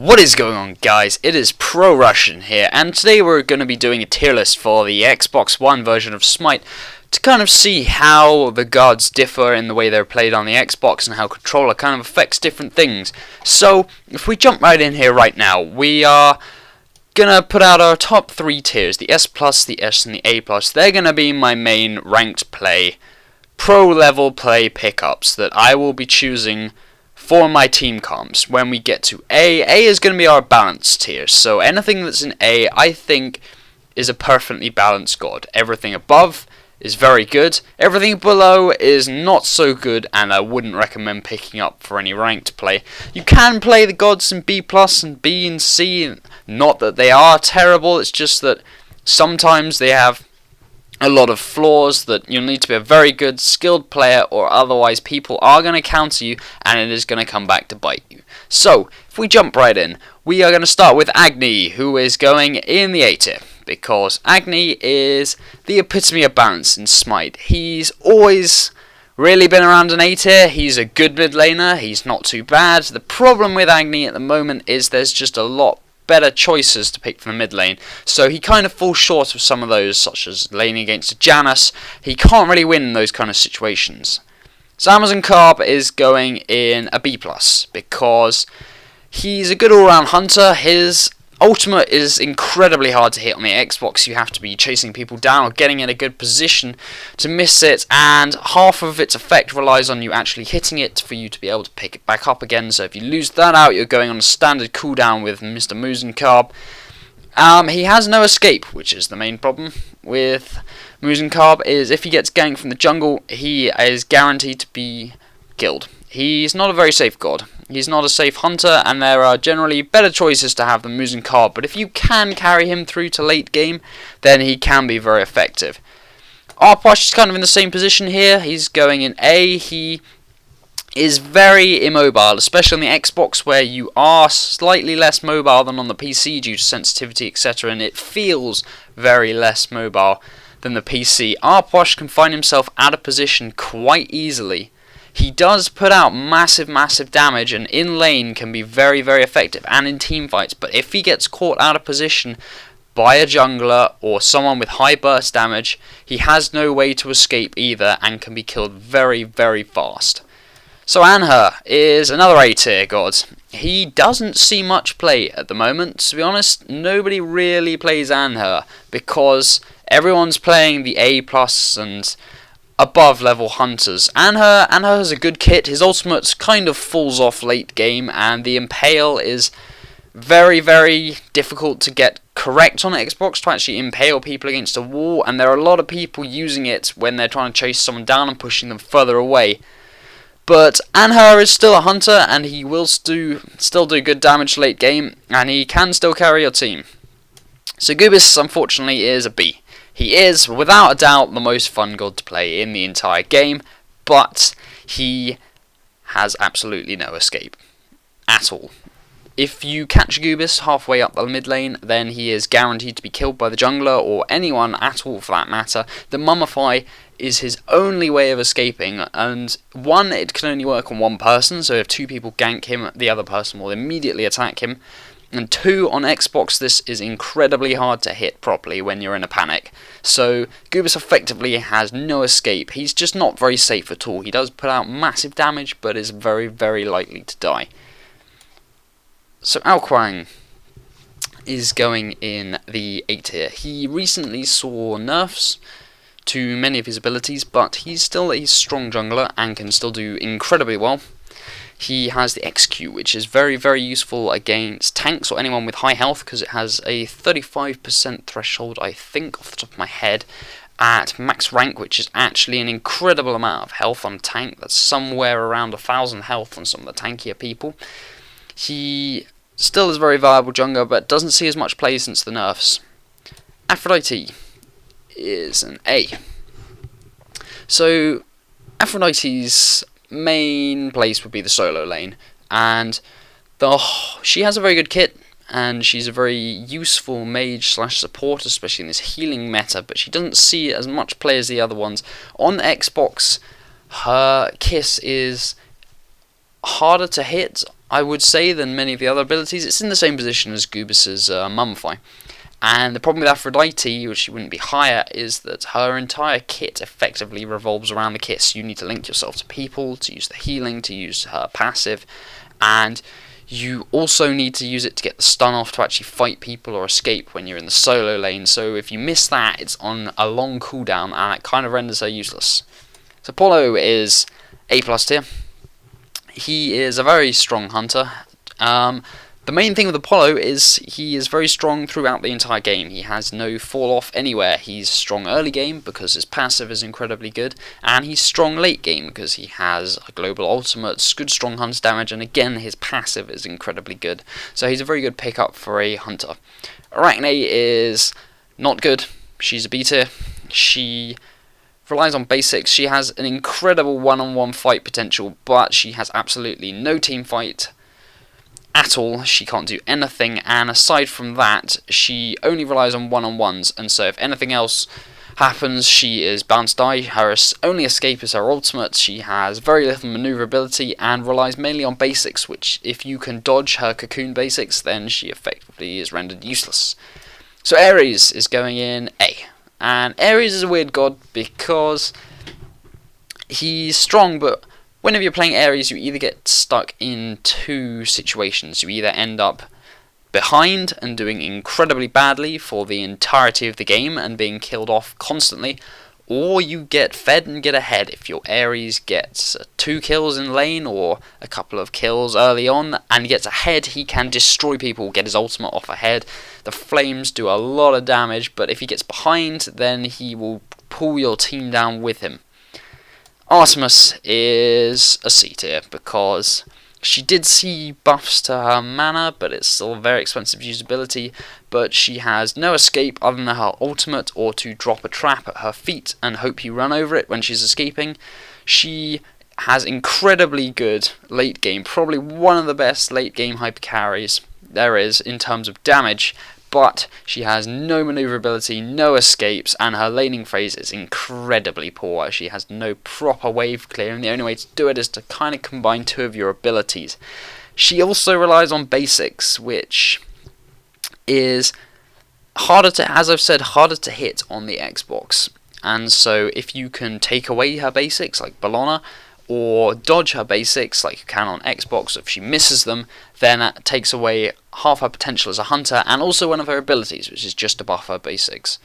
What is going on, guys? It is Pro Russian here, and today we're going to be doing a tier list for the Xbox One version of Smite to kind of see how the gods differ in the way they're played on the Xbox and how controller kind of affects different things. So, if we jump right in here right now, we are gonna put out our top 3 tiers, the S+, the S, and the A+. They're gonna be my main ranked play, pro level play pickups that I will be choosing for my team comps. When we get to A is going to be our balanced tier. So anything that's in A, I think, is a perfectly balanced god. Everything above is very good. Everything below is not so good, and I wouldn't recommend picking up for any ranked play. You can play the gods in B+ and B and C. Not that they are terrible, it's just that sometimes they have a lot of flaws that you'll need to be a very good skilled player, or otherwise people are going to counter you and it is going to come back to bite you. So if we jump right in, we are going to start with Agni, who is going in the A tier, because Agni is the epitome of balance in Smite. He's always really been around an A tier. He's a good mid laner, he's not too bad. The problem with Agni at the moment is there's just a lot better choices to pick from the mid lane, so he kind of falls short of some of those, such as laning against a Janus. He can't really win in those kind of situations. So Amazon Carb is going in a B+, because he's a good all-round hunter. His ultimate is incredibly hard to hit on the Xbox. You have to be chasing people down or getting in a good position to miss it, and half of its effect relies on you actually hitting it for you to be able to pick it back up again. So if you lose that out, you're going on a standard cooldown with Mr. Muzenkarb. He has no escape, which is the main problem with Muzenkarb, is if he gets ganked from the jungle, he is guaranteed to be killed. He's not a very safe god. He's not a safe hunter, and there are generally better choices to have than Muzenkarb, but if you can carry him through to late game, then he can be very effective. Arposh is kind of in the same position here. He's going in A. He is very immobile, especially on the Xbox, where you are slightly less mobile than on the PC due to sensitivity, etc., and it feels very less mobile than the PC. Arposh can find himself out of position quite easily. He does put out massive damage, and in lane can be very effective, and in team fights, but if he gets caught out of position by a jungler or someone with high burst damage, he has no way to escape either and can be killed very fast. So Anhur is another A tier god. He doesn't see much play at the moment. To be honest, nobody really plays Anhur because everyone's playing the A+ and above level hunters. Anhur has a good kit. His ultimate kind of falls off late game, and the impale is very difficult to get correct on Xbox to actually impale people against a wall, and there are a lot of people using it when they're trying to chase someone down and pushing them further away. But Anhur is still a hunter, and he will still do good damage late game, and he can still carry your team. So Gubis, unfortunately, is a B. He is, without a doubt, the most fun god to play in the entire game, but he has absolutely no escape at all. If you catch Gubis halfway up the mid lane, then he is guaranteed to be killed by the jungler, or anyone at all for that matter. The Mummify is his only way of escaping, and one, it can only work on one person, so if 2 people gank him, the other person will immediately attack him. And 2, on Xbox, this is incredibly hard to hit properly when you're in a panic. So Gubis effectively has no escape. He's just not very safe at all. He does put out massive damage, but is very likely to die. So Alquang is going in the A tier. He recently saw nerfs to many of his abilities, but he's still a strong jungler and can still do incredibly well. He has the XQ, which is very useful against tanks or anyone with high health, because it has a 35% threshold, I think, off the top of my head, at max rank, which is actually an incredible amount of health on a tank. That's somewhere around 1,000 health on some of the tankier people. He still is a very viable jungler, but doesn't see as much play since the nerfs. Aphrodite is an A. So Aphrodite's main place would be the solo lane, and she has a very good kit, and she's a very useful mage / support, especially in this healing meta, but she doesn't see as much play as the other ones. On Xbox, her kiss is harder to hit, I would say, than many of the other abilities. It's in the same position as Goobus's Mummify. And the problem with Aphrodite, which she wouldn't be higher, is that her entire kit effectively revolves around the kit. So you need to link yourself to people, to use the healing, to use her passive, and you also need to use it to get the stun off to actually fight people or escape when you're in the solo lane. So if you miss that, it's on a long cooldown, and it kind of renders her useless. So Apollo is A+ tier. He is a very strong hunter. The main thing with Apollo is he is very strong throughout the entire game. He has no fall off anywhere. He's strong early game because his passive is incredibly good, and he's strong late game because he has a global ultimate, good strong hunter damage, and again his passive is incredibly good. So he's a very good pickup for a hunter. Arachne is not good. She's a B tier. She relies on basics. She has an incredible one-on-one fight potential, but she has absolutely no team fight at all. She can't do anything, and aside from that, she only relies on one-on-ones, and so if anything else happens, she is bound to die. Her only escape is her ultimate. She has very little maneuverability and relies mainly on basics, which if you can dodge her cocoon basics, then she effectively is rendered useless. So Ares is going in A, and Ares is a weird god because he's strong, but whenever you're playing Ares, you either get stuck in two situations. You either end up behind and doing incredibly badly for the entirety of the game and being killed off constantly, or you get fed and get ahead. If your Ares gets 2 kills in lane or a couple of kills early on and gets ahead, he can destroy people, get his ultimate off ahead. The flames do a lot of damage, but if he gets behind, then he will pull your team down with him. Artemis is a C tier because she did see buffs to her mana, but it's still very expensive usability. But she has no escape other than her ultimate or to drop a trap at her feet and hope you run over it when she's escaping. She has incredibly good late game, probably one of the best late game hyper carries there is in terms of damage. But she has no maneuverability, no escapes, and her laning phase is incredibly poor. She has no proper wave clear, and the only way to do it is to kind of combine two of your abilities. She also relies on basics, which is harder to, as I've said, harder to hit on the Xbox. And so if you can take away her basics, like Bellona, or dodge her basics like you can on Xbox, if she misses them, then that takes away half her potential as a hunter and also one of her abilities, which is just to buff her basics.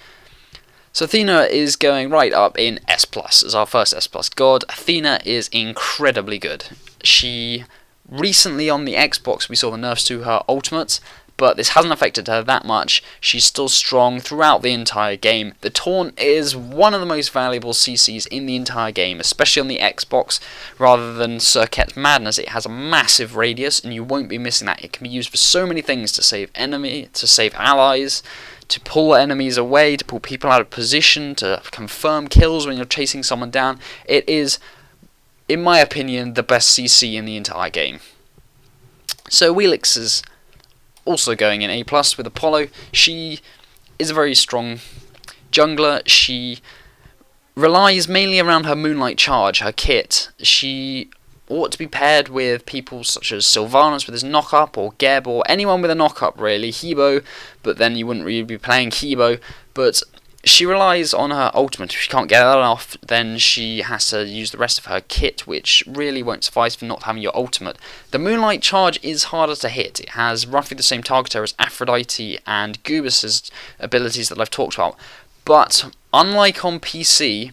So Athena is going right up in S+, as our first S+ god. Athena is incredibly good. She recently on the Xbox we saw the nerfs to her ultimates, but this hasn't affected her that much. She's still strong throughout the entire game. The taunt is one of the most valuable CCs in the entire game, especially on the Xbox, rather than Circuit's Madness. It has a massive radius, and you won't be missing that. It can be used for so many things, to save allies, to pull enemies away, to pull people out of position, to confirm kills when you're chasing someone down. It is, in my opinion, the best CC in the entire game. So Wheelix is also going in A+ with Apollo. She is a very strong jungler. She relies mainly around her Moonlight Charge, her kit. She ought to be paired with people such as Sylvanas with his knock-up, or Geb, or anyone with a knock-up really, Hebo, but then you wouldn't really be playing Hebo. But she relies on her ultimate. If she can't get that off, then she has to use the rest of her kit, which really won't suffice for not having your ultimate. The Moonlight Charge is harder to hit. It has roughly the same targeter as Aphrodite and Goobus's abilities that I've talked about. But unlike on PC,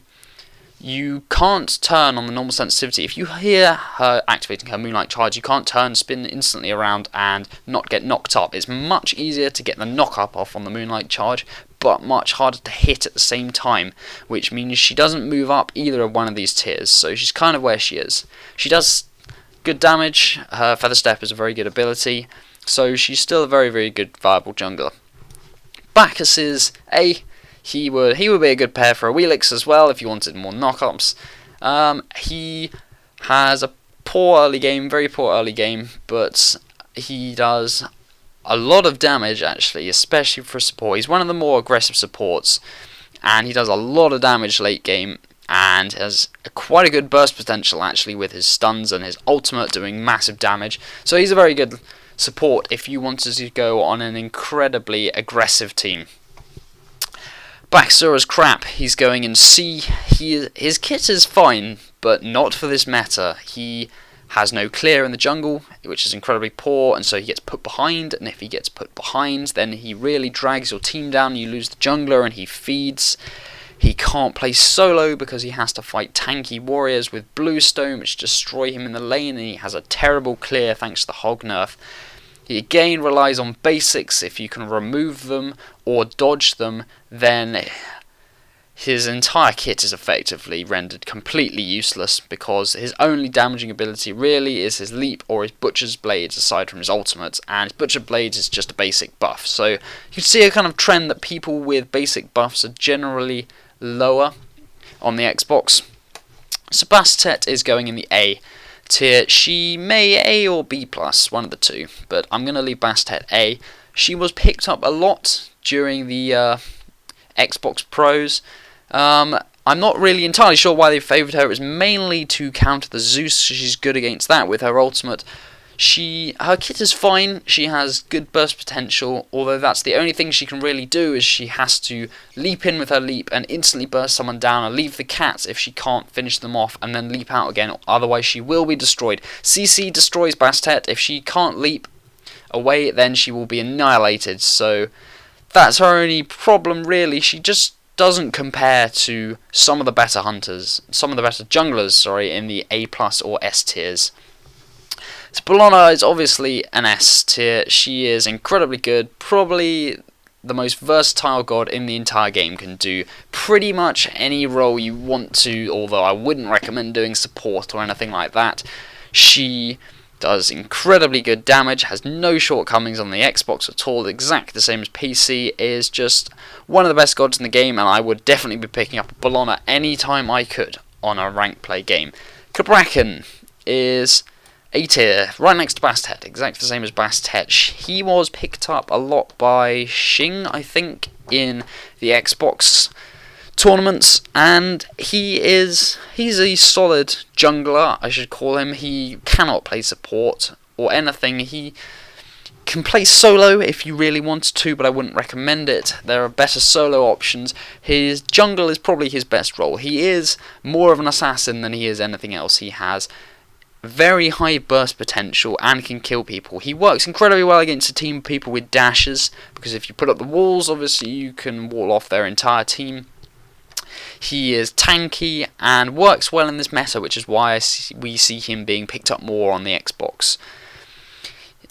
you can't turn on the normal sensitivity. If you hear her activating her Moonlight Charge, you can't turn, spin instantly around and not get knocked up. It's much easier to get the knock-up off on the Moonlight Charge, but much harder to hit at the same time, which means she doesn't move up either of one of these tiers, so she's kind of where she is. She does good damage, her Feather Step is a very good ability, so she's still a very, very good viable jungler. Bacchus is A. He would be a good pair for a Wheelix as well if you wanted more knockups. He has a poor early game, very poor early game, but he does a lot of damage actually, especially for support. He's one of the more aggressive supports, and he does a lot of damage late game. and has quite a good burst potential actually with his stuns and his ultimate doing massive damage. So he's a very good support if you wanted to go on an incredibly aggressive team. Baxter is crap. He's going in C. His kit is fine, but not for this meta. He has no clear in the jungle, which is incredibly poor, and so he gets put behind, and if he gets put behind, then he really drags your team down. You lose the jungler, and he feeds. He can't play solo because he has to fight tanky warriors with Bluestone, which destroy him in the lane, and he has a terrible clear thanks to the hog nerf. He again relies on basics. If you can remove them or dodge them, then his entire kit is effectively rendered completely useless, because his only damaging ability really is his leap or his Butcher's Blades aside from his ultimate, and his Butcher Blades is just a basic buff. So you can see a kind of trend that people with basic buffs are generally lower on the Xbox. So Bastet is going in the A tier. She may A or B+, one of the two, but I'm going to leave Bastet A. She was picked up a lot during the Xbox Pros. I'm not really entirely sure why they favoured her. It was mainly to counter the Zeus, so she's good against that with her ultimate. Her kit is fine, she has good burst potential, although that's the only thing she can really do, is she has to leap in with her leap and instantly burst someone down and leave the cats if she can't finish them off, and then leap out again, otherwise she will be destroyed. CC destroys Bastet. If she can't leap away, then she will be annihilated, so that's her only problem really. She just doesn't compare to some of the better hunters, some of the better junglers, sorry, in the A+ or S tiers. So Bellona is obviously an S tier. She is incredibly good, probably the most versatile god in the entire game, can do pretty much any role you want to, although I wouldn't recommend doing support or anything like that. She does incredibly good damage, has no shortcomings on the Xbox at all, exactly the same as PC, is just one of the best gods in the game, and I would definitely be picking up a Bellona anytime I could on a rank play game. Cabrakan is A tier, right next to Bastet, exactly the same as Bastet. He was picked up a lot by Xing, I think, in the Xbox tournaments, and he's a solid jungler, I should call him. He cannot play support or anything. He can play solo if you really want to, but I wouldn't recommend it. There are better solo options. His jungle is probably his best role. He is more of an assassin than he is anything else. He has very high burst potential and can kill people. He works incredibly well against a team of people with dashes, because if you put up the walls, obviously you can wall off their entire team. He is tanky and works well in this meta, which is why we see him being picked up more on the Xbox.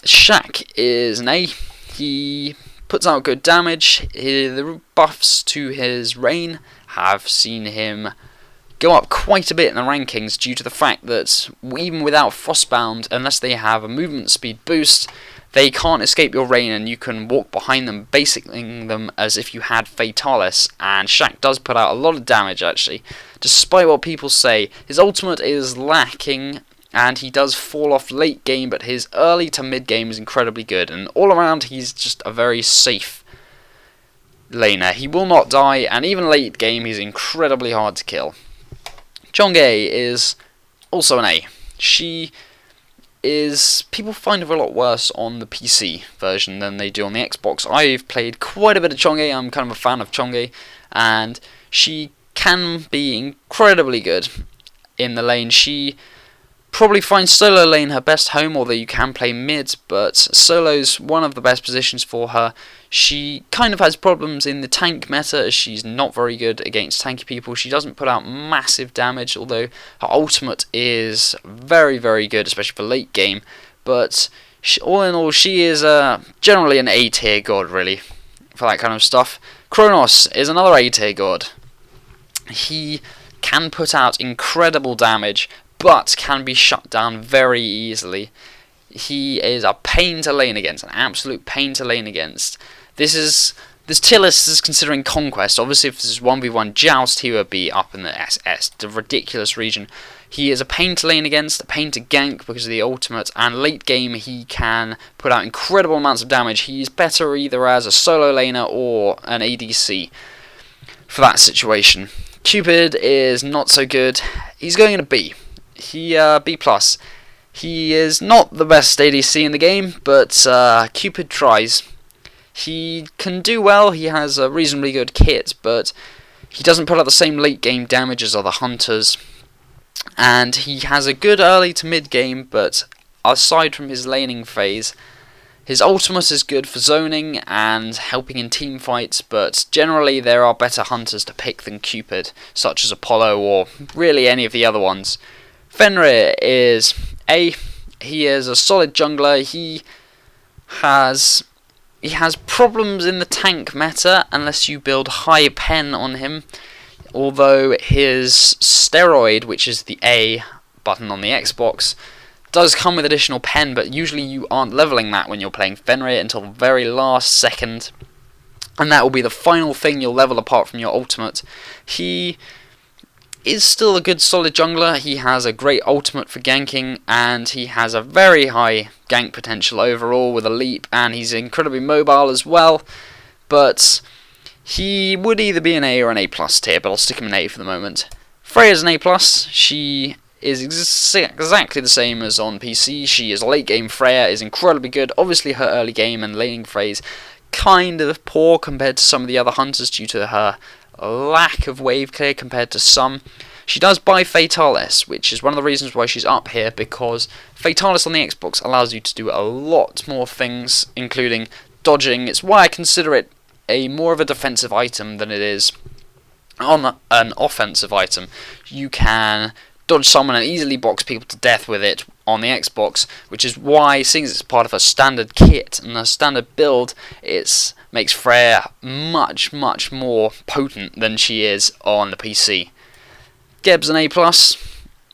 Shaq is an A. He puts out good damage. The buffs to his Rain have seen him go up quite a bit in the rankings due to the fact that even without Frostbound, unless they have a movement speed boost, they can't escape your Rain, and you can walk behind them, basically them as if you had Fatalis, and Shaq does put out a lot of damage actually. Despite what people say, his ultimate is lacking, and he does fall off late game, but his early to mid game is incredibly good, and all around he's just a very safe laner. He will not die, and even late game he's incredibly hard to kill. Chong'e is also an A. People find her a lot worse on the PC version than they do on the Xbox. I've played quite a bit of Chong'e. I'm kind of a fan of Chong'e, and she can be incredibly good in the lane. She probably finds solo lane her best home, although you can play mid, but solo's one of the best positions for her. She kind of has problems in the tank meta, as she's not very good against tanky people. She doesn't put out massive damage, although her ultimate is very, very good, especially for late game. But all in all, she is generally an A tier god, really, for that kind of stuff. Kronos is another A tier god. He can put out incredible damage, but can be shut down very easily. He is a pain to lane against, an absolute pain to lane against. This tier list is considering Conquest. Obviously, if this is 1v1 Joust, he would be up in the SS, the ridiculous region. He is a pain to lane against, a pain to gank because of the ultimate, and late game he can put out incredible amounts of damage. He's better either as a solo laner or an ADC for that situation. Cupid is not so good. He's going in a B. B+. He is not the best ADC in the game, but Cupid tries. He can do well, he has a reasonably good kit, but he doesn't put out the same late game damage as other hunters. And he has a good early to mid game, but aside from his laning phase, his ultimate is good for zoning and helping in team fights, but generally there are better hunters to pick than Cupid, such as Apollo or really any of the other ones. Fenrir is A. He is a solid jungler. He has problems in the tank meta unless you build high pen on him, although his steroid, which is the A button on the Xbox, does come with additional pen, but usually you aren't leveling that when you're playing Fenrir until the very last second, and that will be the final thing you'll level apart from your ultimate. He is still a good solid jungler. He has a great ultimate for ganking, and he has a very high gank potential overall with a leap, and he's incredibly mobile as well, but he would either be an A or an A+ tier, but I'll stick him in A for the moment. Freya's an A+. She is exactly the same as on PC. She is a late game Freya, is incredibly good. Obviously her early game and laning phase kind of poor compared to some of the other hunters due to her lack of wave clear compared to some. She does buy Fatalis, which is one of the reasons why she's up here, because Fatalis on the Xbox allows you to do a lot more things, including dodging. It's why I consider it more of a defensive item than it is on an offensive item. You can dodge someone and easily box people to death with it on the Xbox, which is why, seeing as it's part of a standard kit and a standard build, it makes Freya much more potent than she is on the PC. Geb's an A+.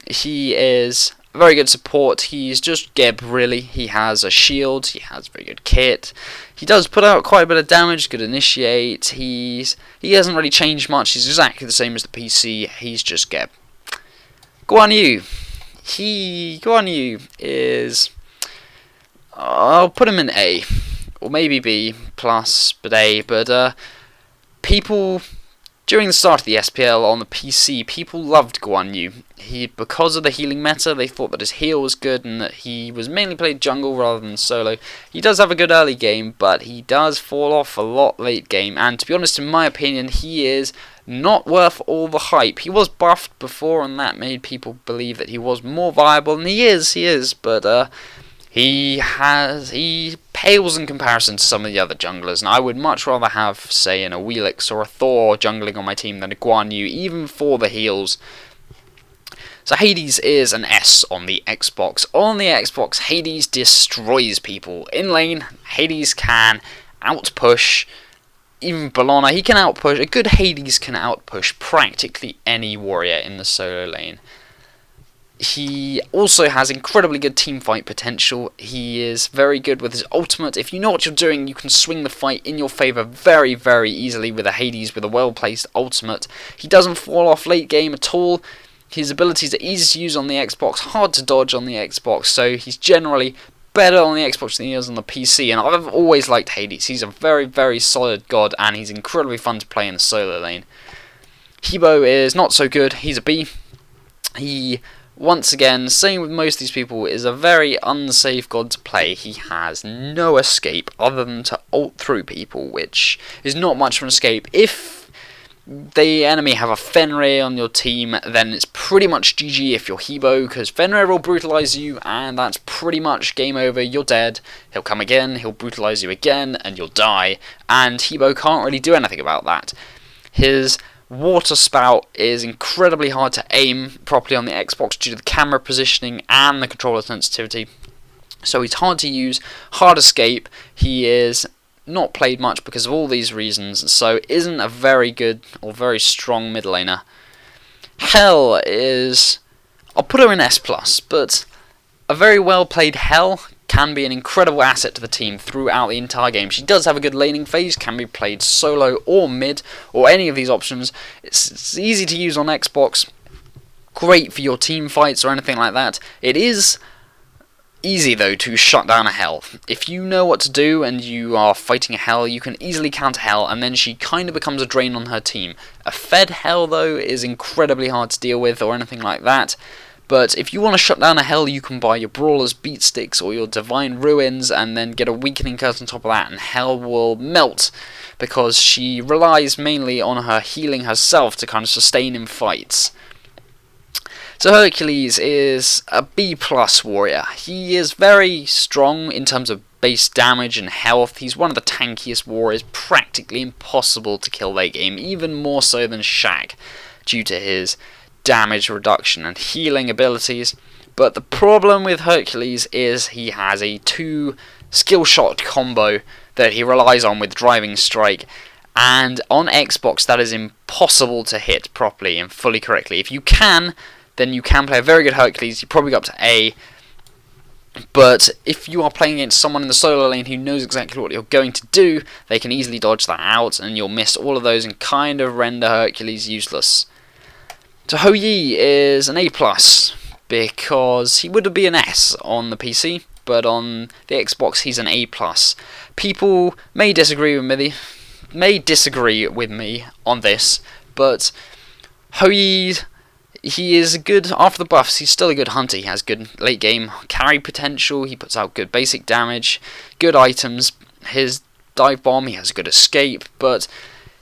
He is very good support. He's just Geb, really. He has a shield, he has very good kit, he does put out quite a bit of damage, good initiate, he hasn't really changed much, he's exactly the same as the PC, he's just Geb. Guan Yu. Guan Yu is, I'll put him in A, or maybe B+, but A, but people, during the start of the SPL on the PC, people loved Guan Yu. Because of the healing meta, they thought that his heal was good and that he was mainly played jungle rather than solo. He does have a good early game, but he does fall off a lot late game, and to be honest, in my opinion, he is not worth all the hype. He was buffed before, and that made people believe that he was more viable, and he is, but he pales in comparison to some of the other junglers, and I would much rather have, say, an Awilix or a Thor jungling on my team than a Guan Yu, even for the heals. So Hades is an S on the Xbox. On the Xbox, Hades destroys people. In lane, Hades can outpush even Bellona. He can outpush, a good Hades can outpush practically any warrior in the solo lane. He also has incredibly good teamfight potential. He is very good with his ultimate. If you know what you're doing, you can swing the fight in your favour very easily with a Hades with a well-placed ultimate. He doesn't fall off late game at all. His abilities are easy to use on the Xbox, hard to dodge on the Xbox, so he's generally better on the Xbox than he is on the PC, and I've always liked Hades. He's a very solid god, and he's incredibly fun to play in the solo lane. Hebo is not so good. He's a B. He, once again, same with most of these people, is a very unsafe god to play. He has no escape other than to ult through people, which is not much of an escape. If the enemy have a Fenrir on your team, then it's pretty much GG if you're Hebo, because Fenrir will brutalize you, and that's pretty much game over. You're dead. He'll come again, he'll brutalize you again, and you'll die, and Hebo can't really do anything about that. His water spout is incredibly hard to aim properly on the Xbox due to the camera positioning and the controller sensitivity, so he's hard to use, hard escape. He is not played much because of all these reasons, so isn't a very good or very strong mid laner. Hel is, I'll put her in S+, but a very well played Hel can be an incredible asset to the team throughout the entire game. She does have a good laning phase, can be played solo or mid, or any of these options. It's easy to use on Xbox, great for your team fights or anything like that. It is easy though to shut down a Hell. If you know what to do and you are fighting a Hell, you can easily counter Hell, and then she kind of becomes a drain on her team. A fed Hell though is incredibly hard to deal with or anything like that. But if you want to shut down a Hell, you can buy your Brawler's Beat Sticks or your Divine Ruins and then get a Weakening Curse on top of that, and Hell will melt because she relies mainly on her healing herself to kind of sustain in fights. So Hercules is a B+ warrior. He is very strong in terms of base damage and health. He's one of the tankiest warriors, practically impossible to kill late game, even more so than Shag, due to his damage reduction and healing abilities. But the problem with Hercules is he has a 2 skill shot combo that he relies on with Driving Strike, and on Xbox that is impossible to hit properly and fully correctly. If you can, then you can play a very good Hercules. You probably go up to A, but if you are playing against someone in the solo lane who knows exactly what you're going to do, they can easily dodge that out and you'll miss all of those and kind of render Hercules useless. So Hou Yi is an A+, because he would be an S on the PC, but on the Xbox he's an A+. People may disagree with me on this, but Hou Yi, he is good after the buffs. He's still a good hunter. He has good late game carry potential. He puts out good basic damage, good items. His dive bomb, he has a good escape, but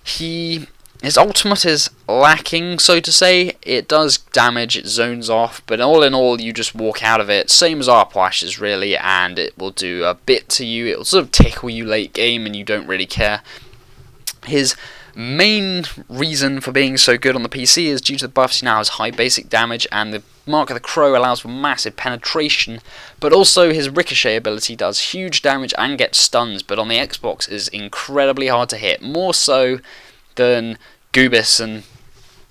his ultimate is lacking, so to say. It does damage, it zones off, but all in all, you just walk out of it. Same as Arpwash's really, and it will do a bit to you. It will sort of tickle you late game, and you don't really care. His main reason for being so good on the PC is due to the buffs. He now has high basic damage, and the Mark of the Crow allows for massive penetration, but also his Ricochet ability does huge damage and gets stuns, but on the Xbox is incredibly hard to hit, more so than Goobis and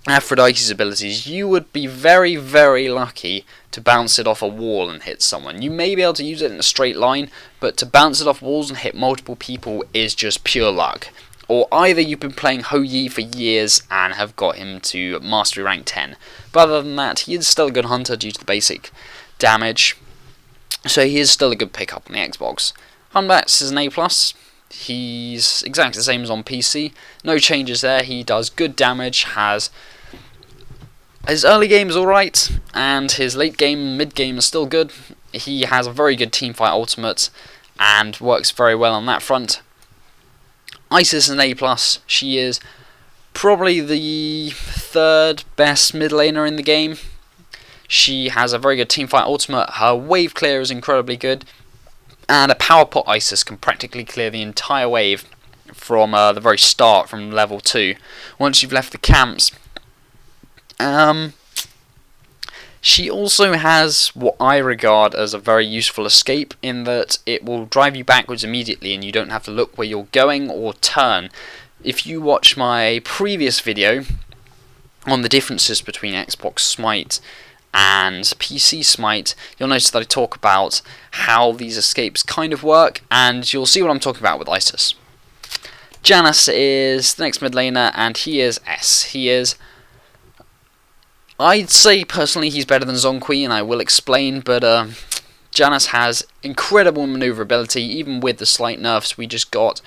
Aphrodite's abilities. You would be very, very lucky to bounce it off a wall and hit someone. You may be able to use it in a straight line, but to bounce it off walls and hit multiple people is just pure luck. Or either you've been playing Hou Yi for years and have got him to Mastery Rank 10. But other than that, he is still a good hunter due to the basic damage. So he is still a good pickup on the Xbox. Hunbats is an A+. He's exactly the same as on PC. No changes there. He does good damage, has his early game is alright, and his late game and mid game is still good. He has a very good teamfight ultimate and works very well on that front. Isis is an A+. She is probably the 3rd best mid laner in the game. She has a very good teamfight ultimate. Her wave clear is incredibly good. And a power pot Isis can practically clear the entire wave from the very start, from level 2. Once you've left the camps. She also has what I regard as a very useful escape, in that it will drive you backwards immediately and you don't have to look where you're going or turn. If you watch my previous video on the differences between Xbox Smite and PC Smite, you'll notice that I talk about how these escapes kind of work, and you'll see what I'm talking about with Isis. Janus is the next mid laner, and he is S. He is, I'd say personally he's better than Zhonghui, and I will explain, but Janus has incredible maneuverability, even with the slight nerfs we just got.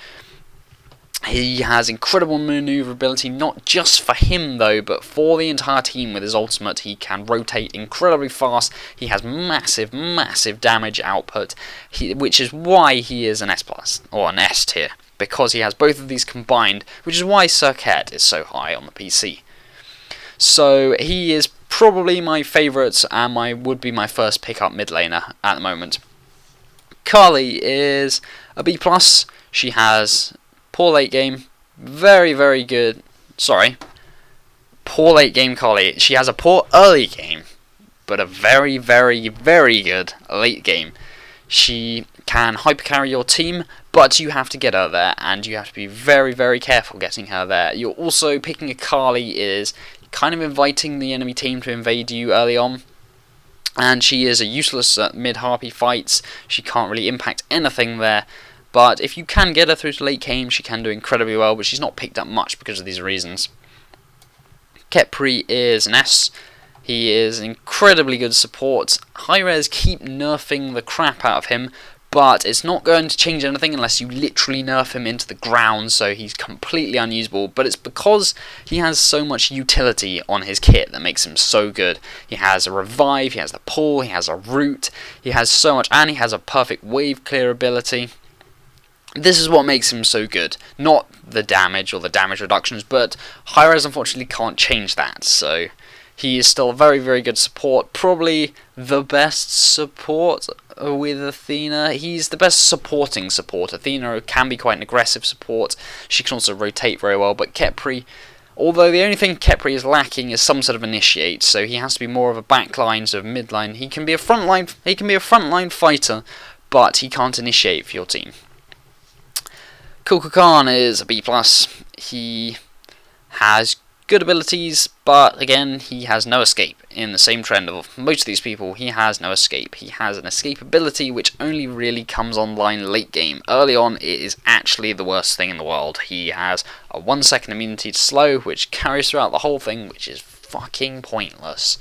He has incredible maneuverability, not just for him though, but for the entire team with his ultimate. He can rotate incredibly fast, he has massive, massive damage output, which is why he is an S+, or an S tier, because he has both of these combined, which is why Circuit is so high on the PC. So he is probably my favourite, and would be my first pickup mid laner at the moment. Kali is a B+, she has poor late game, very, very good. Sorry, poor late game Kali. She has a poor early game, but a very, very, very good late game. She can hypercarry your team, but you have to get her there, and you have to be very, very careful getting her there. You're also picking a Kali is kind of inviting the enemy team to invade you early on. And she is a useless at mid-harpy fights. She can't really impact anything there. But if you can get her through to late game, she can do incredibly well, but she's not picked up much because of these reasons. Khepri is an S. He is incredibly good support. High res keep nerfing the crap out of him, but it's not going to change anything unless you literally nerf him into the ground, so he's completely unusable. But it's because he has so much utility on his kit that makes him so good. He has a revive, he has the pull, he has a root, he has so much, and he has a perfect wave clear ability. This is what makes him so good, not the damage or the damage reductions, but Hi-Res unfortunately can't change that, so he is still a very, very good support, probably the best support with Athena. He's the best supporting support. Athena can be quite an aggressive support, she can also rotate very well, but Khepri, although the only thing Khepri is lacking is some sort of initiate, so he has to be more of a backline, sort of midline. He can be a frontline fighter, but he can't initiate for your team. Kukulkan is a B+. He has good abilities, but again, he has no escape. In the same trend of most of these people, he has no escape. He has an escape ability which only really comes online late game. Early on, it is actually the worst thing in the world. He has a 1 second immunity to slow, which carries throughout the whole thing, which is fucking pointless.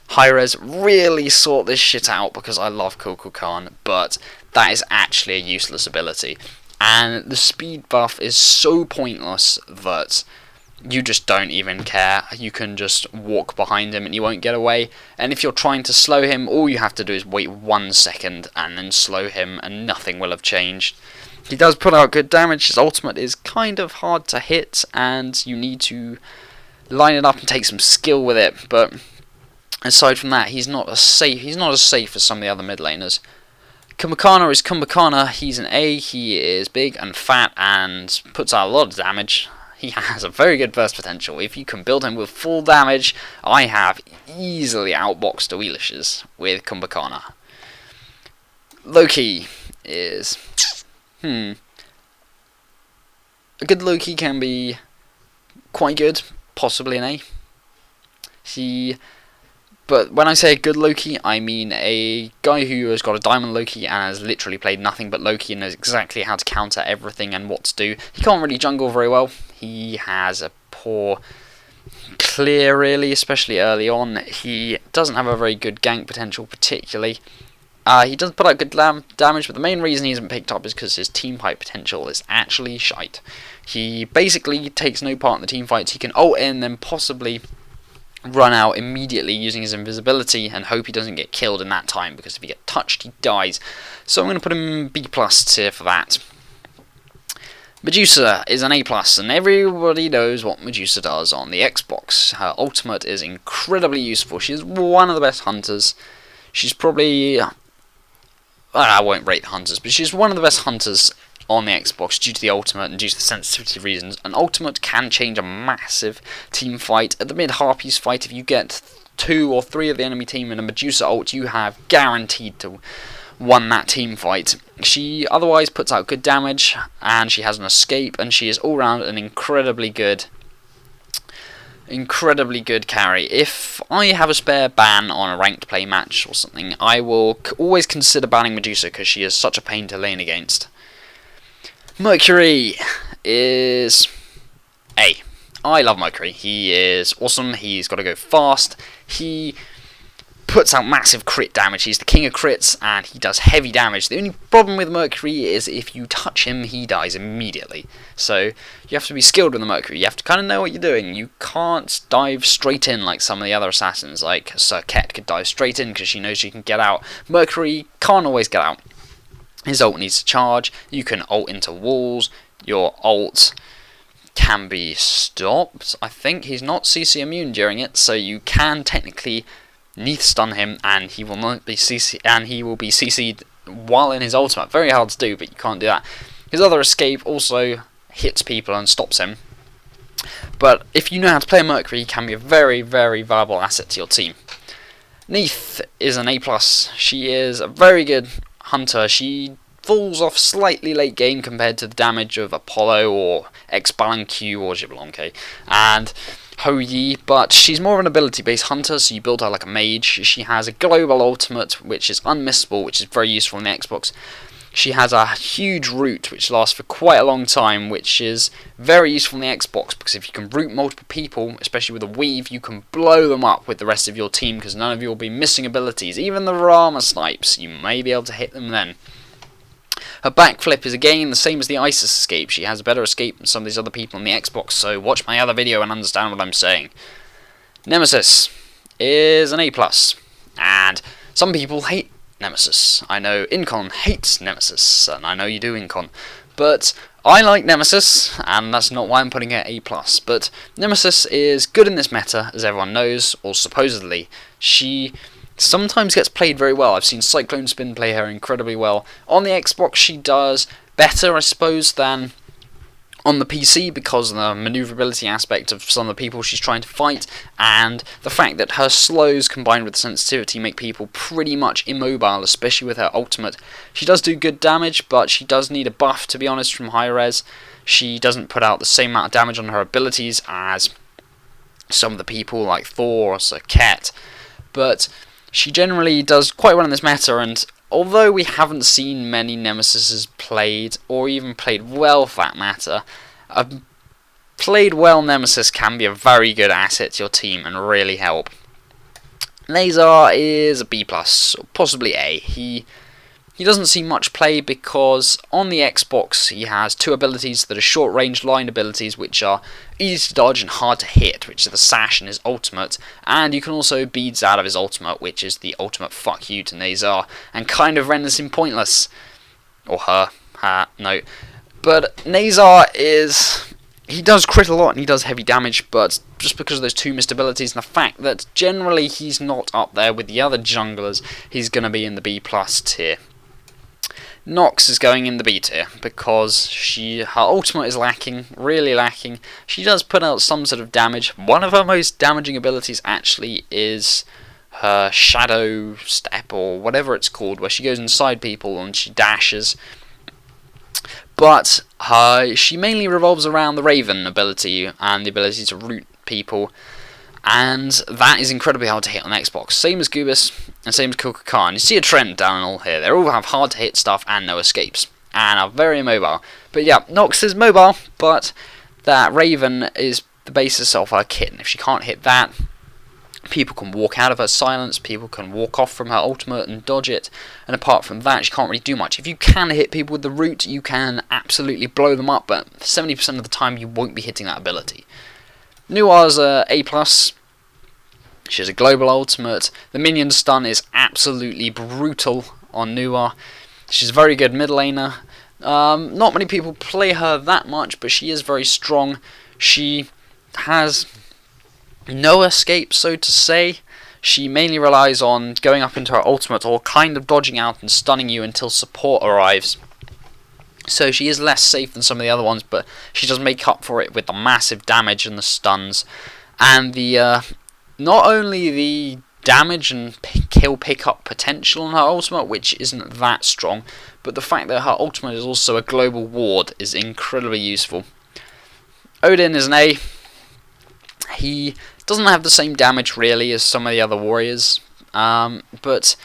Hi-Res really sort this shit out because I love Kukulkan, but that is actually a useless ability. And the speed buff is so pointless that you just don't even care. You can just walk behind him and you won't get away. And if you're trying to slow him, all you have to do is wait 1 second and then slow him and nothing will have changed. He does put out good damage. His ultimate is kind of hard to hit and you need to line it up and take some skill with it. But aside from that, he's not as safe as some of the other mid laners. Kumbhakana is Kumbhakana. He's an A, he is big and fat and puts out a lot of damage. He has a very good burst potential. If you can build him with full damage, I have easily outboxed Wheelishes with Kumbhakana. Loki is... A good Loki can be quite good, possibly an A. But when I say a good Loki, I mean a guy who has got a diamond Loki and has literally played nothing but Loki and knows exactly how to counter everything and what to do. He can't really jungle very well. He has a poor clear, really, especially early on. He doesn't have a very good gank potential, particularly. He does put out good damage, but the main reason he isn't picked up is because his team fight potential is actually shite. He basically takes no part in the team fights. He can ult in, then possibly run out immediately using his invisibility and hope he doesn't get killed in that time, because if he gets touched he dies. So I'm going to put him B+ tier for that. Medusa is an A+, and everybody knows what Medusa does on the Xbox. Her ultimate is incredibly useful. She is one of the best hunters. She's probably... I won't rate the hunters, but she's one of the best hunters on the Xbox due to the ultimate and due to the sensitivity reasons. An ultimate can change a massive team fight. At the mid-Harpies fight, if you get 2 or 3 of the enemy team in a Medusa ult, you have guaranteed to won that team fight. She otherwise puts out good damage, and she has an escape, and she is all round an incredibly good carry. If I have a spare ban on a ranked play match or something, I will always consider banning Medusa because she is such a pain to lane against. Mercury is A. I love Mercury. He is awesome. He's got to go fast. He puts out massive crit damage. He's the king of crits and he does heavy damage. The only problem with Mercury is if you touch him, he dies immediately. So you have to be skilled with the Mercury. You have to kind of know what you're doing. You can't dive straight in like some of the other assassins. Like Sir Ket could dive straight in because she knows she can get out. Mercury can't always get out. His ult needs to charge. You can ult into walls. Your ult can be stopped. I think he's not CC immune during it, so you can technically Neath stun him, and he will not be CC, and he will be CC'd while in his ultimate. Very hard to do, but you can't do that. His other escape also hits people and stops him. But if you know how to play Mercury, he can be a very, very viable asset to your team. Neath is an A+. She is a very good hunter. She falls off slightly late game compared to the damage of Apollo or X-Balan-Q or Xbalanque and Ho Yi, but she's more of an ability-based hunter, so you build her like a mage. She has a global ultimate, which is unmissable, which is very useful on the Xbox. She has a huge root which lasts for quite a long time, which is very useful in the Xbox, because if you can root multiple people, especially with a weave, you can blow them up with the rest of your team, because none of you will be missing abilities. Even the Rama snipes, you may be able to hit them then. Her backflip is again the same as the ISIS escape. She has a better escape than some of these other people on the Xbox, so watch my other video and understand what I'm saying. Nemesis is an A+, and some people hate Nemesis. I know Incon hates Nemesis, and I know you do, Incon, but I like Nemesis, and that's not why I'm putting it A+. But Nemesis is good in this meta, as everyone knows, or supposedly. She sometimes gets played very well. I've seen Cyclone Spin play her incredibly well. On the Xbox she does better, I suppose, than on the PC, because of the maneuverability aspect of some of the people she's trying to fight, and the fact that her slows combined with sensitivity make people pretty much immobile, especially with her ultimate. She does do good damage, but she does need a buff, to be honest, from high res. She doesn't put out the same amount of damage on her abilities as some of the people like Thor or Sir Ket, but she generally does quite well in this meta, and although we haven't seen many Nemesises played, or even played well for that matter, a played well Nemesis can be a very good asset to your team and really help. Nazar is a B+, or possibly A. He doesn't see much play because on the Xbox he has two abilities that are short range line abilities, which are easy to dodge and hard to hit, which are the Sash and his ultimate, and you can also beads out of his ultimate, which is the ultimate fuck you to Nazar, and kind of renders him pointless. Or her. No. But Nazar he does crit a lot and he does heavy damage, but just because of those two missed abilities and the fact that generally he's not up there with the other junglers, he's going to be in the B+ tier. Nox is going in the B tier because her ultimate is lacking, really lacking. She does put out some sort of damage. One of her most damaging abilities actually is her shadow step, or whatever it's called, where she goes inside people and she dashes. But she mainly revolves around the Raven ability and the ability to root people, and that is incredibly hard to hit on Xbox. Same as Gubis and same as Kukulkan. You see a trend down all here. They all have hard to hit stuff and no escapes, and are very mobile. But yeah, Nox is mobile, but that Raven is the basis of her kit, and if she can't hit that, people can walk out of her silence, people can walk off from her ultimate and dodge it, and apart from that she can't really do much. If you can hit people with the root, you can absolutely blow them up, but 70% of the time you won't be hitting that ability. Nua's A+. She has a global ultimate. The minion stun is absolutely brutal on Nua. She's a very good mid laner. Not many people play her that much, but she is very strong. She has no escape, so to say. She mainly relies on going up into her ultimate or kind of dodging out and stunning you until support arrives. So she is less safe than some of the other ones, but she does make up for it with the massive damage and the stuns. And the not only the damage and kill pickup potential on her ultimate, which isn't that strong, but the fact that her ultimate is also a global ward is incredibly useful. Odin is an A. He doesn't have the same damage really as some of the other warriors, but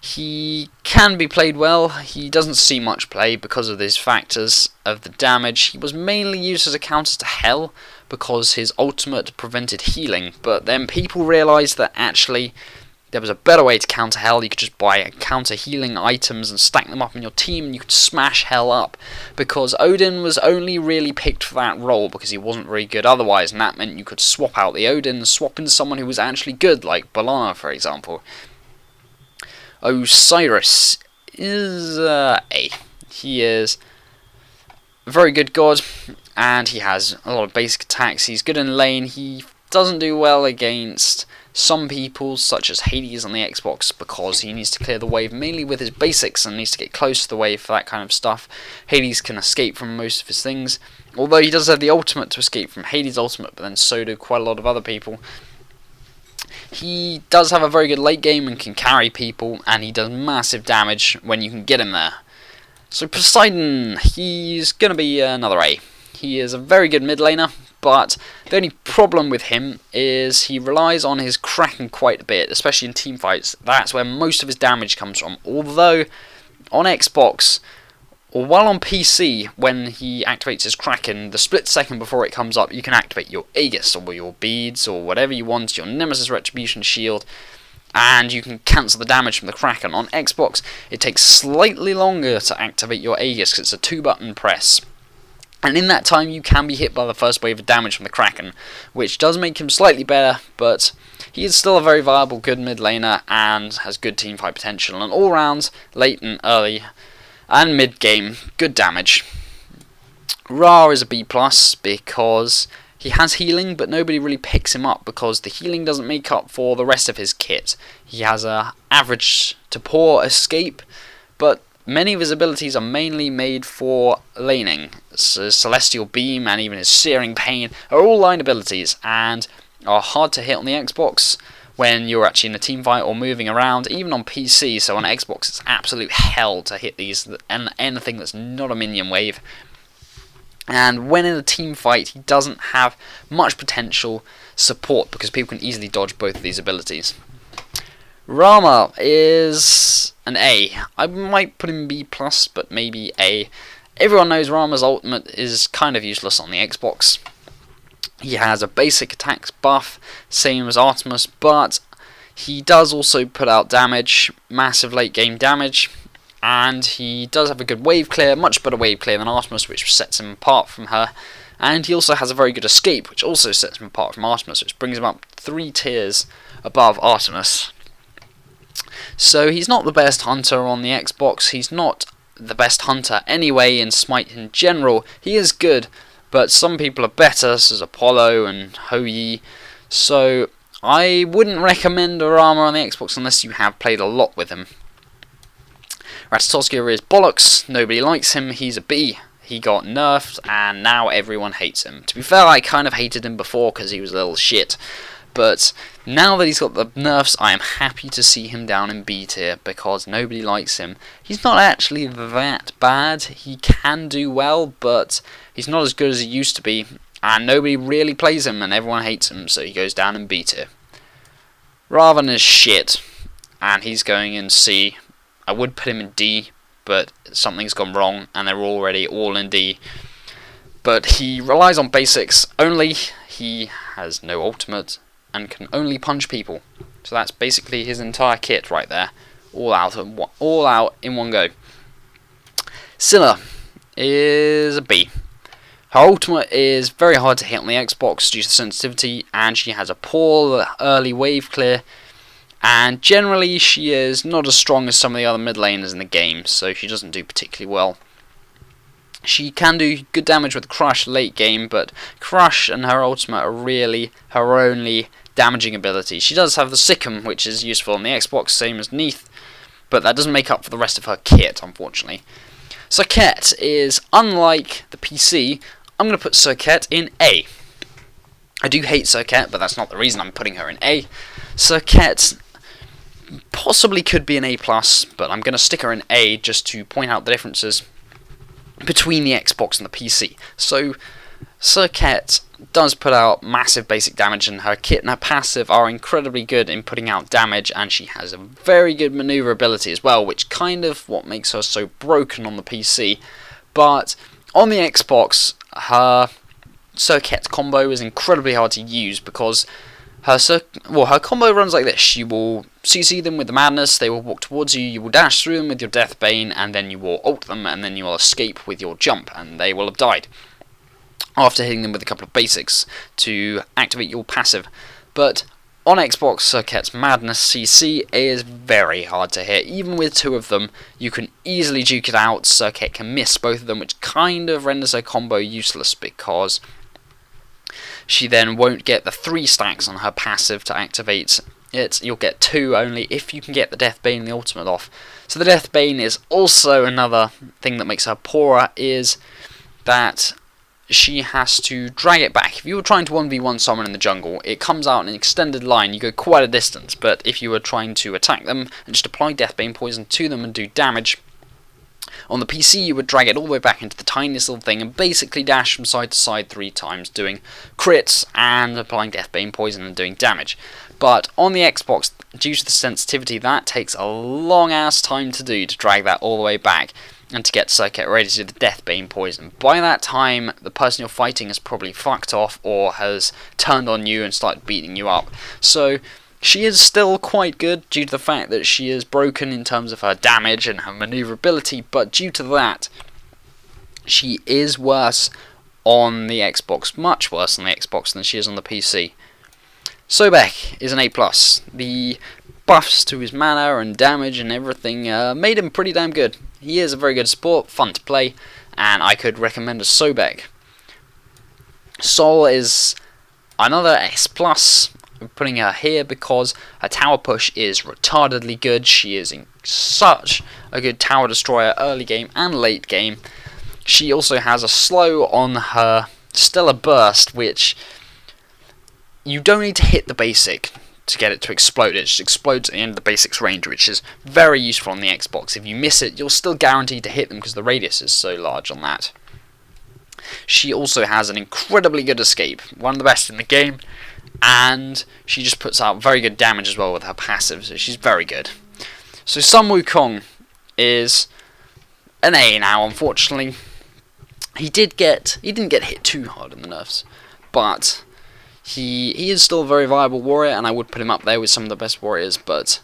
he can be played well. He doesn't see much play because of these factors of the damage. He was mainly used as a counter to Hell because his ultimate prevented healing, but then people realised that actually there was a better way to counter Hell. You could just buy counter healing items and stack them up in your team and you could smash Hell up, because Odin was only really picked for that role because he wasn't very good otherwise, and that meant you could swap out the Odin and swap in someone who was actually good, like Balana for example. Osiris is A. He is a very good god, and he has a lot of basic attacks. He's good in lane. He doesn't do well against some people, such as Hades on the Xbox, because he needs to clear the wave mainly with his basics and needs to get close to the wave for that kind of stuff. Hades can escape from most of his things, although he does have the ultimate to escape from Hades' ultimate, but then so do quite a lot of other people. He does have a very good late game and can carry people, and he does massive damage when you can get him there. So Poseidon, he's going to be another A. He is a very good mid laner, but the only problem with him is he relies on his Kraken quite a bit, especially in team fights. That's where most of his damage comes from. Although on Xbox, while on PC, when he activates his Kraken, the split second before it comes up, you can activate your Aegis or your beads or whatever you want, your Nemesis Retribution Shield, and you can cancel the damage from the Kraken. On Xbox, it takes slightly longer to activate your Aegis because it's a 2-button press. And in that time, you can be hit by the first wave of damage from the Kraken, which does make him slightly better, but he is still a very viable, good mid laner and has good teamfight potential. And all rounds, late and early and mid game, good damage. Ra is a B+ because he has healing, but nobody really picks him up because the healing doesn't make up for the rest of his kit. He has a average to poor escape, but many of his abilities are mainly made for laning. So Celestial Beam and even his Searing Pain are all line abilities and are hard to hit on the Xbox when you're actually in a team fight or moving around, even on PC. So on Xbox it's absolute hell to hit these and anything that's not a minion wave. And when in a team fight, he doesn't have much potential support because people can easily dodge both of these abilities. Rama is an A. I might put him B+, but maybe A. Everyone knows Rama's ultimate is kind of useless on the Xbox. He has a basic attacks buff, same as Artemis, but he does also put out damage, massive late game damage. And he does have a good wave clear, much better wave clear than Artemis, which sets him apart from her. And he also has a very good escape, which also sets him apart from Artemis, which brings him up 3 tiers above Artemis. So he's not the best hunter on the Xbox, he's not the best hunter anyway in Smite in general. He is good, but some people are better, such as Apollo and Hou-Yi. So I wouldn't recommend Arama on the Xbox unless you have played a lot with him. Ratatoskir is bollocks, nobody likes him, he's a B. He got nerfed and now everyone hates him. To be fair, I kind of hated him before because he was a little shit. But now that he's got the nerfs, I am happy to see him down in B tier because nobody likes him. He's not actually that bad, he can do well, but he's not as good as he used to be. And nobody really plays him and everyone hates him, so he goes down in B tier. Raven is shit, and he's going in C. I would put him in D, but something's gone wrong and they're already all in D. But he relies on basics only, he has no ultimate and can only punch people. So that's basically his entire kit right there, all out in one go. Scylla is a B. Her ultimate is very hard to hit on the Xbox due to sensitivity, and she has a poor early wave clear. And generally she is not as strong as some of the other mid laners in the game, so she doesn't do particularly well. She can do good damage with Crush late game, but Crush and her ultimate are really her only damaging ability. She does have the Sikkim, which is useful on the Xbox, same as Neith, but that doesn't make up for the rest of her kit, unfortunately. Serket is, unlike the PC, I'm going to put Serket in A. I do hate Serket, but that's not the reason I'm putting her in A. Serket possibly could be an A+, but I'm going to stick her in A just to point out the differences between the Xbox and the PC. So Serket does put out massive basic damage, and her kit and her passive are incredibly good in putting out damage, and she has a very good maneuverability as well, which kind of what makes her so broken on the PC. But on the Xbox, her Serket combo is incredibly hard to use because her combo runs like this. You will CC them with the Madness, they will walk towards you, you will dash through them with your Deathbane, and then you will ult them, and then you will escape with your jump, and they will have died after hitting them with a couple of basics to activate your passive. But on Xbox, Serket's Madness CC is very hard to hit. Even with 2 of them, you can easily duke it out. Serket can miss both of them, which kind of renders her combo useless because she then won't get the 3 stacks on her passive to activate it. You'll get 2 only if you can get the Deathbane and the ultimate off. So the Deathbane is also another thing that makes her poorer, is that she has to drag it back. If you were trying to 1v1 someone in the jungle, it comes out in an extended line, you go quite a distance, but if you were trying to attack them and just apply Deathbane poison to them and do damage, on the PC you would drag it all the way back into the tiniest little thing and basically dash from side to side 3 times, doing crits and applying Deathbane poison and doing damage. But on the Xbox, due to the sensitivity, that takes a long ass time to do, to drag that all the way back. and to get Circuit ready to do the Deathbane poison. By that time, the person you're fighting has probably fucked off or has turned on you and started beating you up. So she is still quite good due to the fact that she is broken in terms of her damage and her maneuverability, but due to that, she is worse on the Xbox, much worse on the Xbox than she is on the PC. Sobek is an A+. The buffs to his mana and damage and everything made him pretty damn good. He is a very good support, fun to play, and I could recommend a Sobek. Sol is another S+. I'm putting her here because her tower push is retardedly good. She is in such a good tower destroyer early game and late game. She also has a slow on her Stellar Burst, which you don't need to hit the basic to get it to explode. It just explodes at the end of the basic's range, which is very useful on the Xbox. If you miss it, you're still guaranteed to hit them because the radius is so large on that. She also has an incredibly good escape, one of the best in the game, and she just puts out very good damage as well with her passive, so she's very good. So Sun Wukong is an A now, unfortunately. He didn't get hit too hard in the nerfs, but he is still a very viable warrior, and I would put him up there with some of the best warriors, but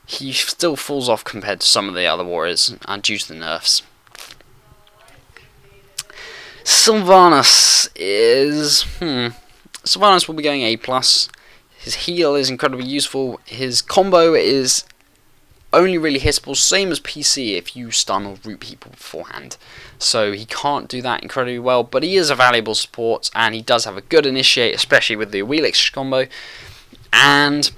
he still falls off compared to some of the other warriors due to the nerfs. Sylvanas will be going A+. His heal is incredibly useful. His combo is only really hittable, same as PC, if you stun or root people beforehand. So he can't do that incredibly well, but he is a valuable support, and he does have a good initiate, especially with the Wheelix combo, and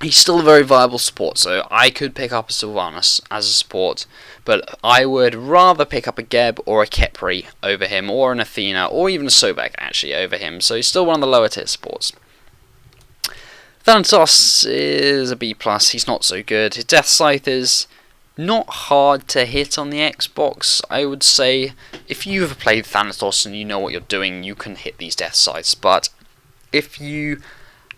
he's still a very viable support, so I could pick up a Sylvanas as a support, but I would rather pick up a Geb or a Khepri over him, or an Athena, or even a Sobek actually over him, so he's still one of the lower tier supports. Thanatos is a B+, he's not so good. His Death Scythe is not hard to hit on the Xbox, I would say. If you've played Thanatos and you know what you're doing, you can hit these Death Scythes, but if you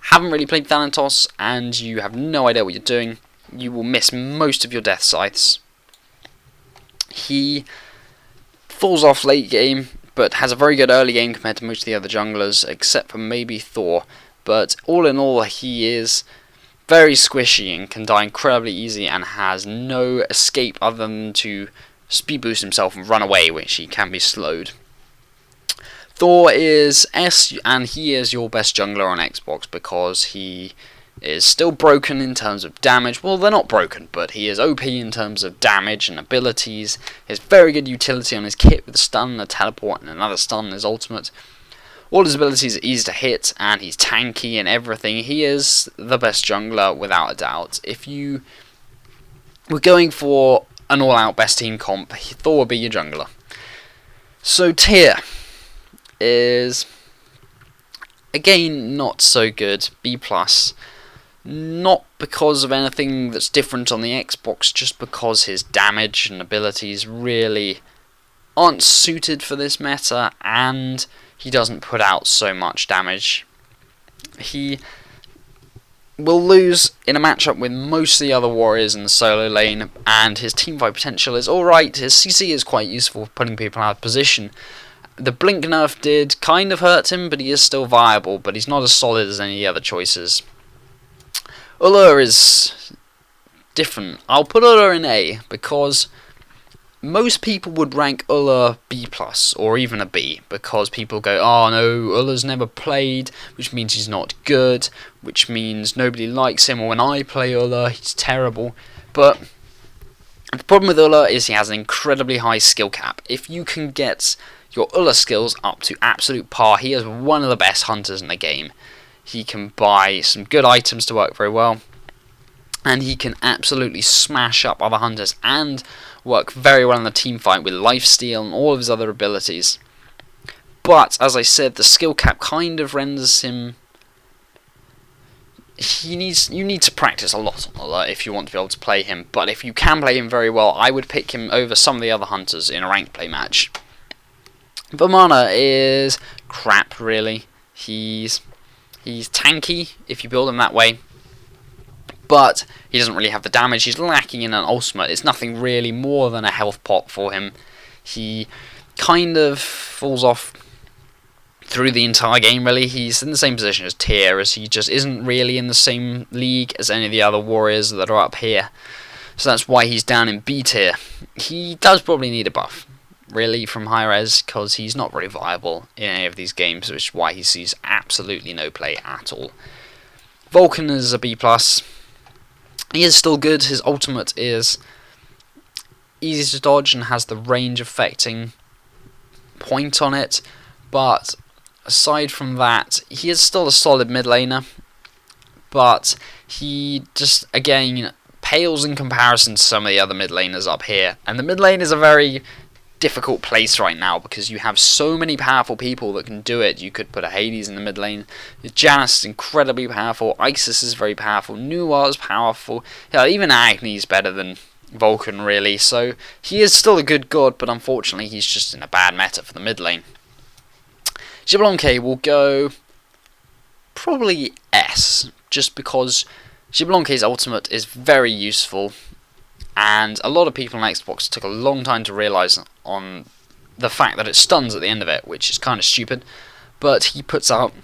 haven't really played Thanatos and you have no idea what you're doing, you will miss most of your Death Scythes. He falls off late game, but has a very good early game compared to most of the other junglers, except for maybe Thor. But all in all, he is very squishy and can die incredibly easy and has no escape other than to speed boost himself and run away, which he can be slowed. Thor is S, and he is your best jungler on Xbox because he is still broken in terms of damage. Well, they're not broken, but he is OP in terms of damage and abilities. He has very good utility on his kit with a stun, a teleport, and another stun in his ultimate. All his abilities are easy to hit, and he's tanky and everything. He is the best jungler, without a doubt. If you were going for an all-out best team comp, Thor would be your jungler. So tier is, again, not so good, B+. Not because of anything that's different on the Xbox, just because his damage and abilities really aren't suited for this meta, and he doesn't put out so much damage. He will lose in a matchup with most of the other warriors in the solo lane, and his teamfight potential is alright. His CC is quite useful for putting people out of position. The blink nerf did kind of hurt him, but he is still viable, but he's not as solid as any of the other choices. Ullr is different. I'll put Ullr in A because most people would rank Ullr B+, or even a B, because people go, oh no, Ullr's never played, which means he's not good, which means nobody likes him, or when I play Ullr, he's terrible. But the problem with Ullr is he has an incredibly high skill cap. If you can get your Ullr skills up to absolute par, he is one of the best hunters in the game. He can buy some good items to work very well, and he can absolutely smash up other hunters and work very well in the team fight with lifesteal and all of his other abilities. But, as I said, the skill cap kind of renders him... You need to practice a lot on Ullr if you want to be able to play him, but if you can play him very well, I would pick him over some of the other hunters in a ranked play match. Vamana is crap, really. He's tanky if you build him that way, but he doesn't really have the damage. He's lacking in an ultimate. It's nothing really more than a health pot for him. He kind of falls off through the entire game, really. He's in the same position as Tyr, as he just isn't really in the same league as any of the other warriors that are up here. So that's why he's down in B tier. He does probably need a buff, really, from high res, because he's not very viable in any of these games, which is why he sees absolutely no play at all. Vulcan is a B+. He is still good. His ultimate is easy to dodge and has the range affecting point on it, but aside from that, he is still a solid mid laner, but he just, again, pales in comparison to some of the other mid laners up here. And the mid lane is a very difficult place right now because you have so many powerful people that can do it. You could put a Hades in the mid lane. Janus is incredibly powerful. Isis is very powerful. Nuwa is powerful. Yeah, even Agni is better than Vulcan, really. So he is still a good god, but unfortunately he's just in a bad meta for the mid lane. Xbalanque will go probably S, just because Xbalanque's ultimate is very useful, and a lot of people on Xbox took a long time to realise on the fact that it stuns at the end of it, which is kind of stupid, but he puts out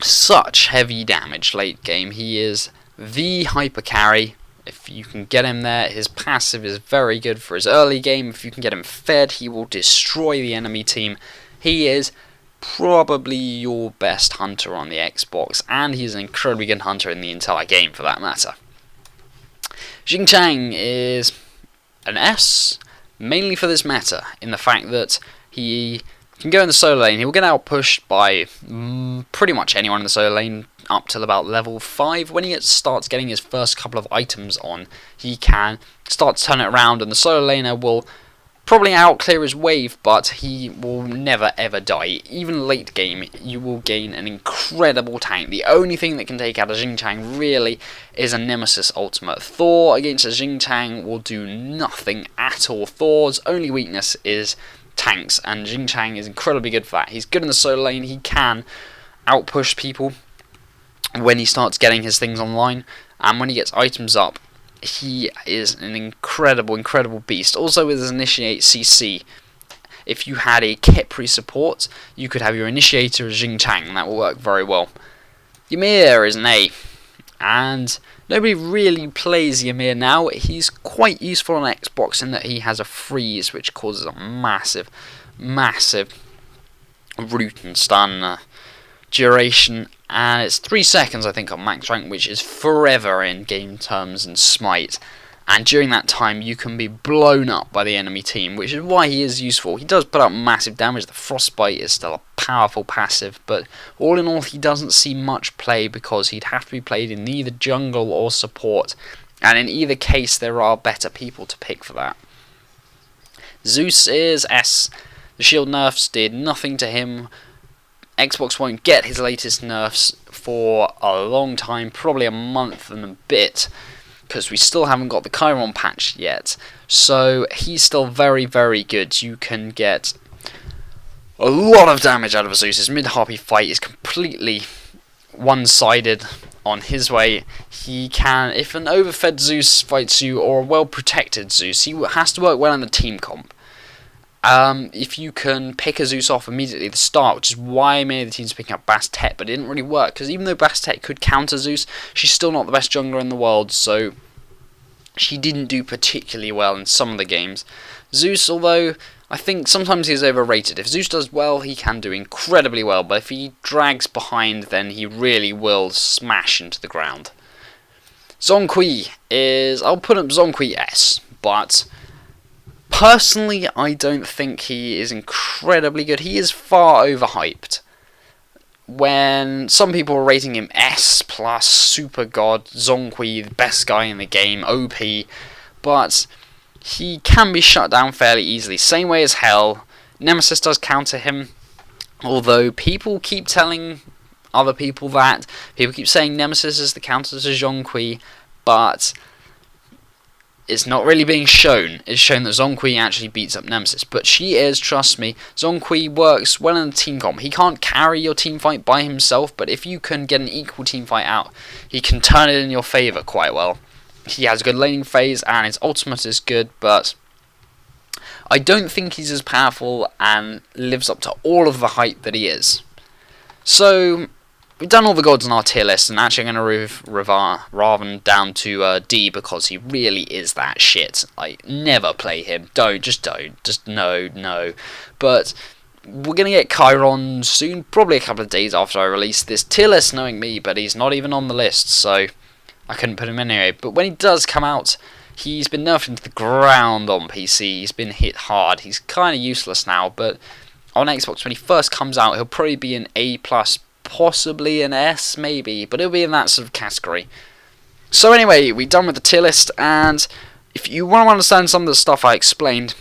such heavy damage late game. He is the hyper carry. If you can get him there, his passive is very good for his early game. If you can get him fed, he will destroy the enemy team. He is probably your best hunter on the Xbox, and he's an incredibly good hunter in the entire game for that matter. Xingqiang is an S, mainly for this meta, in the fact that he can go in the solo lane. He will get outpushed by pretty much anyone in the solo lane up till about level 5. When he starts getting his first couple of items on, he can start to turn it around, and the solo laner will probably outclear his wave, but he will never ever die. Even late game, you will gain an incredible tank. The only thing that can take out a Xingqiang really is a Nemesis ultimate. Thor against a Xingqiang will do nothing at all. Thor's only weakness is tanks, and Xingqiang is incredibly good for that. He's good in the solo lane. He can outpush people when he starts getting his things online, and when he gets items up, he is an incredible beast. Also with his Initiate CC, if you had a Khepri support, you could have your Initiator as Xingqiang, and that will work very well. Ymir is an A, and nobody really plays Ymir now. He's quite useful on Xbox in that he has a freeze, which causes a massive root and stun duration, and it's 3 seconds I think on max rank, which is forever in game terms in Smite, and during that time you can be blown up by the enemy team, which is why he is useful. He does put out massive damage. The Frostbite is still a powerful passive, but all in all he doesn't see much play because he'd have to be played in either jungle or support, and in either case there are better people to pick for that. Zeus is S. The shield nerfs did nothing to him. Xbox won't get his latest nerfs for a long time, probably a month and a bit, because we still haven't got the Chiron patch yet. So he's still very good. You can get a lot of damage out of Zeus. His mid-harpy fight is completely one-sided on his way. He can, if an overfed Zeus fights you, or a well-protected Zeus, he has to work well in the team comp. If you can pick a Zeus off immediately at the start, which is why many of the teams are picking up Bastet, but it didn't really work, because even though Bastet could counter Zeus, she's still not the best jungler in the world, so she didn't do particularly well in some of the games. Zeus, although I think sometimes he's overrated. If Zeus does well, he can do incredibly well, but if he drags behind, then he really will smash into the ground. Zhonghui is, I'll put up Zhonghui S, but personally, I don't think he is incredibly good. He is far overhyped. When some people are rating him S+, super god, Zhonghui, the best guy in the game, OP, but he can be shut down fairly easily. Same way as Hell. Nemesis does counter him, although people keep telling other people that. People keep saying Nemesis is the counter to Zhonghui, but it's not really being shown. It's shown that Zhonghui actually beats up Nemesis, but she is, trust me, Zhonghui works well in a team comp. He can't carry your team fight by himself, but if you can get an equal team fight out, he can turn it in your favour quite well. He has a good laning phase, and his ultimate is good, but I don't think he's as powerful and lives up to all of the hype that he is. So we've done all the gods on our tier list, and actually I'm going to move Raven down to D because he really is that shit. Like, never play him. Just no. But we're going to get Chiron soon, probably a couple of days after I release this tier list, knowing me, but he's not even on the list, so I couldn't put him in anyway. But when he does come out, he's been nerfed into the ground on PC. He's been hit hard. He's kind of useless now, but on Xbox, when he first comes out, he'll probably be an A+, possibly an S, maybe, but he'll be in that sort of category. So anyway, we're done with the tier list, and if you want to understand some of the stuff I explained,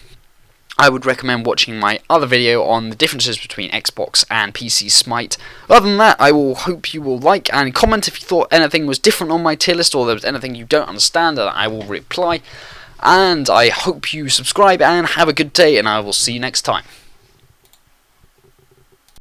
I would recommend watching my other video on the differences between Xbox and PC Smite. Other than that, I will hope you will like and comment if you thought anything was different on my tier list, or there was anything you don't understand, and I will reply. And I hope you subscribe and have a good day, and I will see you next time.